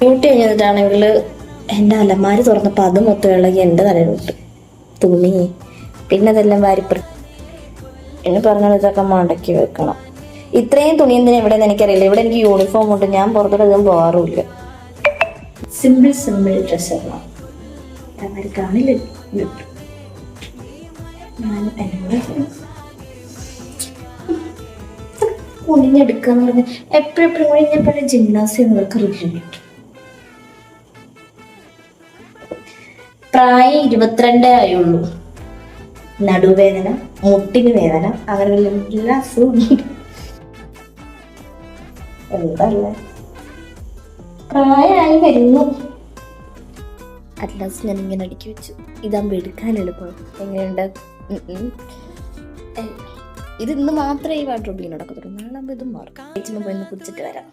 Duty കഴിഞ്ഞിട്ടാണെങ്കിൽ എൻ്റെ അലമാരി തുറന്നപ്പോൾ അത് മൊത്തം ഇളകി എൻ്റെ തലയിലോട്ട് തുണി. പിന്നെ അതെല്ലാം വാരിപ്പറി എന്നെ പറഞ്ഞാൽ ഇതൊക്കെ മടക്കി വെക്കണം. ഇത്രയും തുണി എന്തിനാ ഇവിടെ നിന്ന് എനിക്കറിയില്ല. ഇവിടെ എനിക്ക് യൂണിഫോം ഉണ്ട്, ഞാൻ പുറത്തോട്ട് അധികം പോകാറുമില്ല. സിമ്പിൾ ഡ്രസ്സാണ്. അവർ കാണില്ല. കുനിഞ്ഞെടുക്കാന്ന് പറഞ്ഞ എപ്പോഴും കുനിഞ്ഞപ്പോഴും ജിംനാസിയം എന്നൊക്കെ റിവ്യൂ കിട്ടും. പ്രായം 22 ആയുള്ളൂ. നടുവേദന, മുട്ടിന് വേദന, അങ്ങനെ എല്ലാ അസുഖവും. എന്തല്ലേ പ്രായമായി വരുന്നു. അറ്റ്ലാസ്റ്റ് ഞാൻ ഇങ്ങനെ അടുക്കി വെച്ചു. ഇതാകുമ്പോൾ എടുക്കാൻ എളുപ്പം. എങ്ങനെയുണ്ട്? ഇത് ഇന്ന് മാത്രമേ ഈ വാർഡ്രോബിൽ നടക്കത്തുള്ളൂ. നാളെ ഇതും മാറും. പോയി കുടിച്ചിട്ട് വരാം.